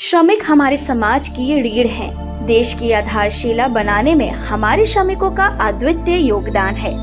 श्रमिक हमारे समाज की रीढ़ हैं। देश की आधारशिला बनाने में हमारे श्रमिकों का अद्वितीय योगदान है।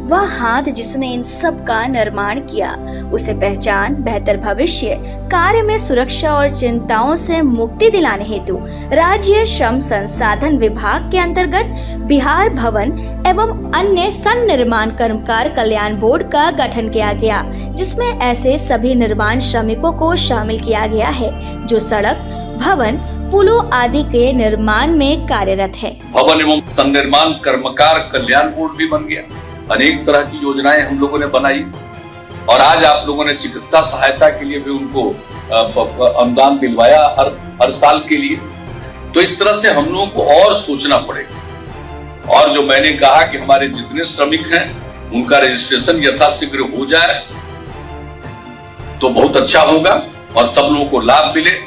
वह हाथ जिसने इन सब का निर्माण किया, उसे पहचान, बेहतर भविष्य, कार्य में सुरक्षा और चिंताओं से मुक्ति दिलाने हेतु राज्य श्रम संसाधन विभाग के अंतर्गत बिहार भवन एवं अन्य सन्निर्माण कर्मकार कल्याण बोर्ड का गठन किया गया, जिसमें ऐसे सभी निर्माण श्रमिकों को शामिल किया गया है जो सड़क, भवन, पुलों आदि के निर्माण में कार्यरत है। भवन एवं सन्निर्माण कर्मकार कल्याण बोर्ड भी बन गया। अनेक तरह की योजनाएं हम लोगों ने बनाई और आज आप लोगों ने चिकित्सा सहायता के लिए भी उनको अनुदान दिलवाया हर साल के लिए। तो इस तरह से हम लोगों को और सोचना पड़ेगा। और जो मैंने कहा कि हमारे जितने श्रमिक हैं उनका रजिस्ट्रेशन यथाशीघ्र हो जाए तो बहुत अच्छा होगा और सब लोगों को लाभ मिले।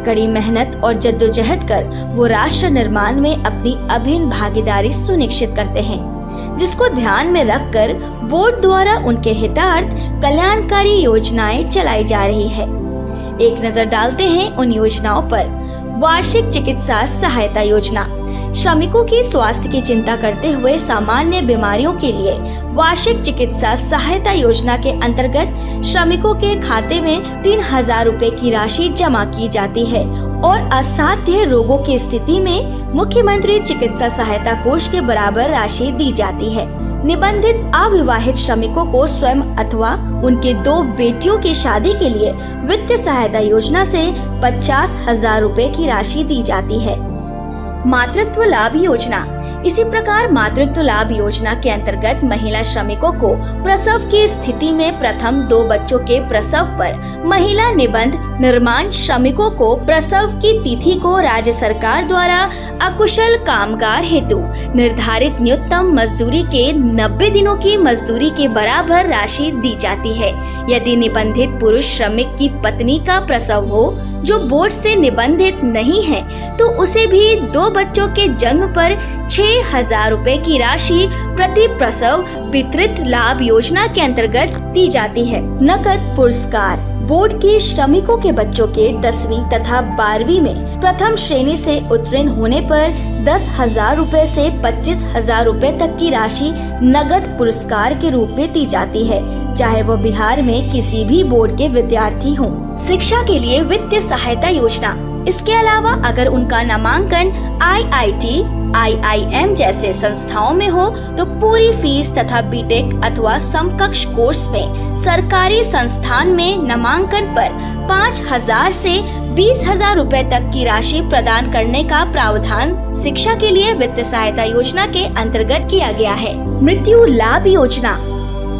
कड़ी मेहनत और जद्दोजहद कर वो राष्ट्र निर्माण में अपनी अभिन्न भागीदारी सुनिश्चित करते हैं, जिसको ध्यान में रखकर बोर्ड द्वारा उनके हितार्थ कल्याणकारी योजनाएं चलाई जा रही है। एक नजर डालते हैं उन योजनाओं पर। वार्षिक चिकित्सा सहायता योजना। श्रमिकों की स्वास्थ्य की चिंता करते हुए सामान्य बीमारियों के लिए वार्षिक चिकित्सा सहायता योजना के अंतर्गत श्रमिकों के खाते में 3,000 रुपए की राशि जमा की जाती है और असाध्य रोगों की स्थिति में मुख्यमंत्री चिकित्सा सहायता कोष के बराबर राशि दी जाती है। निबंधित अविवाहित श्रमिकों को स्वयं अथवा उनके 2 बेटियों की शादी के लिए वित्तीय सहायता योजना से 50,000 रुपए की राशि दी जाती है। मातृत्व लाभ योजना। इसी प्रकार मातृत्व लाभ योजना के अंतर्गत महिला श्रमिकों को प्रसव की स्थिति में प्रथम 2 बच्चों के प्रसव पर महिला निबंध निर्माण श्रमिकों को प्रसव की तिथि को राज्य सरकार द्वारा अकुशल कामगार हेतु निर्धारित न्यूनतम मजदूरी के 90 दिनों की मजदूरी के बराबर राशि दी जाती है। यदि निबंधित पुरुष श्रमिक की पत्नी का प्रसव हो जो बोर्ड से निबंधित नहीं है तो उसे भी 2 बच्चों के जन्म पर 6,000 रुपए की राशि प्रति प्रसव वितरित लाभ योजना के अंतर्गत दी जाती है। नकद पुरस्कार। बोर्ड के श्रमिकों के बच्चों के 10वीं तथा 12वीं में प्रथम श्रेणी से उत्तीर्ण होने पर 10,000 रुपए से 25,000 रुपए तक की राशि नगद पुरस्कार के रूप में दी जाती है, चाहे वो बिहार में किसी भी बोर्ड के विद्यार्थी हों। शिक्षा के लिए वित्तीय सहायता योजना। इसके अलावा अगर उनका नामांकन IIT, IIM जैसे संस्थाओं में हो तो पूरी फीस तथा बीटेक अथवा समकक्ष कोर्स में सरकारी संस्थान में नामांकन पर 5,000 से 20,000 रुपए तक की राशि प्रदान करने का प्रावधान शिक्षा के लिए वित्तीय सहायता योजना के अंतर्गत किया गया है। मृत्यु लाभ योजना।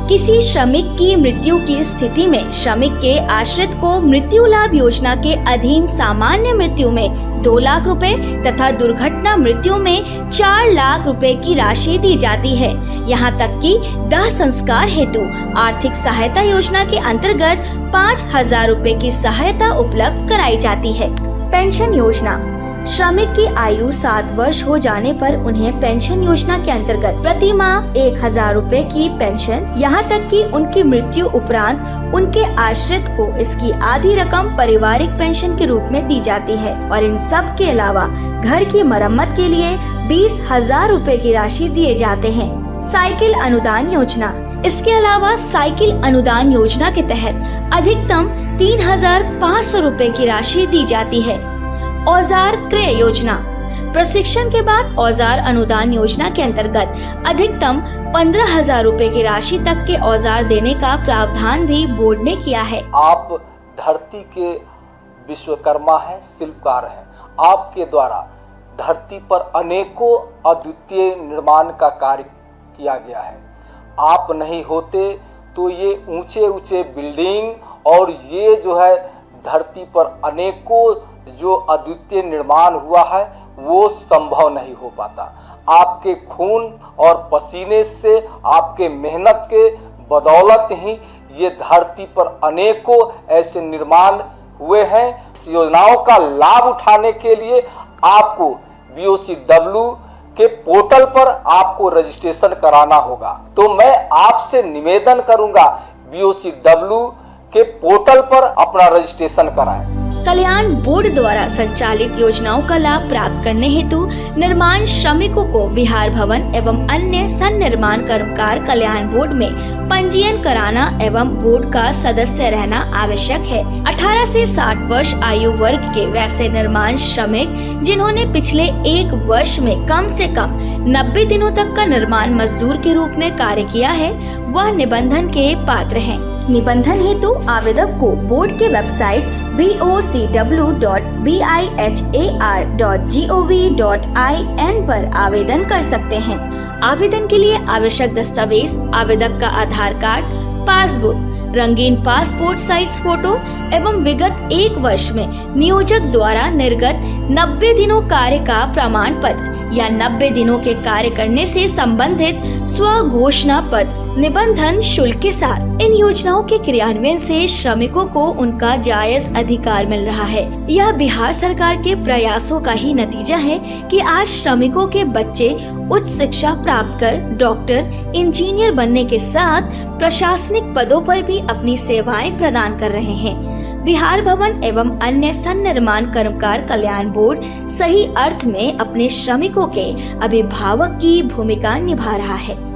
किसी श्रमिक की मृत्यु की स्थिति में श्रमिक के आश्रित को मृत्यु लाभ योजना के अधीन सामान्य मृत्यु में 2 लाख रुपए तथा दुर्घटना मृत्यु में 4 लाख रुपए की राशि दी जाती है। यहाँ तक कि दाह संस्कार हेतु आर्थिक सहायता योजना के अंतर्गत 5,000 रुपए की सहायता उपलब्ध कराई जाती है। पेंशन योजना। श्रमिक की आयु 7 वर्ष हो जाने पर उन्हें पेंशन योजना के अंतर्गत प्रति माह 1,000 रुपए की पेंशन, यहाँ तक कि उनकी मृत्यु उपरांत उनके आश्रित को इसकी आधी रकम पारिवारिक पेंशन के रूप में दी जाती है। और इन सब के अलावा घर की मरम्मत के लिए 20,000 रुपए की राशि दिए जाते हैं। साइकिल अनुदान योजना। इसके अलावा साइकिल अनुदान योजना के तहत अधिकतम 3,500 रुपए की राशि दी जाती है। औजार क्रय योजना। प्रशिक्षण के बाद औजार अनुदान योजना के अंतर्गत अधिकतम 15,000 रुपए की राशि तक के औजार देने का प्रावधान भी बोर्ड ने किया है। आप धरती के विश्वकर्मा हैं, शिल्पकार हैं। आपके द्वारा धरती पर अनेकों अद्वितीय निर्माण का कार्य किया गया है। आप नहीं होते तो ये ऊंचे ऊंचे बिल्डिंग और ये जो है धरती पर अनेकों जो अद्वितीय निर्माण हुआ है वो संभव नहीं हो पाता। आपके खून और पसीने से, आपके मेहनत के बदौलत ही ये धरती पर अनेकों ऐसे निर्माण हुए हैं। इस योजनाओं का लाभ उठाने के लिए आपको BOCW के पोर्टल पर आपको रजिस्ट्रेशन कराना होगा। तो मैं आपसे निवेदन करूंगा BOCW के पोर्टल पर अपना रजिस्ट्रेशन कराएं। कल्याण बोर्ड द्वारा संचालित योजनाओं का लाभ प्राप्त करने हेतु निर्माण श्रमिकों को बिहार भवन एवं अन्य सन्निर्माण कर्मकार कल्याण बोर्ड में पंजीयन कराना एवं बोर्ड का सदस्य रहना आवश्यक है। 18 से 60 वर्ष आयु वर्ग के वैसे निर्माण श्रमिक जिन्होंने पिछले 1 वर्ष में कम से कम 90 दिनों तक का निर्माण मजदूर के रूप में कार्य किया है, वह निबंधन के पात्र हैं। निबंधन हेतु आवेदक को बोर्ड के वेबसाइट bocw.bihar.gov.in पर आवेदन कर सकते हैं। आवेदन के लिए आवश्यक दस्तावेज आवेदक का आधार कार्ड, पासबुक, रंगीन पासपोर्ट साइज फोटो एवं विगत 1 वर्ष में नियोजक द्वारा निर्गत 90 दिनों कार्य का प्रमाण पत्र या 90 दिनों के कार्य करने से संबंधित स्व घोषणा पत्र निबंधन शुल्क के साथ। इन योजनाओं के क्रियान्वयन से श्रमिकों को उनका जायज अधिकार मिल रहा है। यह बिहार सरकार के प्रयासों का ही नतीजा है कि आज श्रमिकों के बच्चे उच्च शिक्षा प्राप्त कर डॉक्टर, इंजीनियर बनने के साथ प्रशासनिक पदों पर भी अपनी सेवाएं प्रदान कर रहे हैं। बिहार भवन एवं अन्य सन्निर्माण कर्मकार कल्याण बोर्ड सही अर्थ में अपने श्रमिकों के अभिभावक की भूमिका निभा रहा है।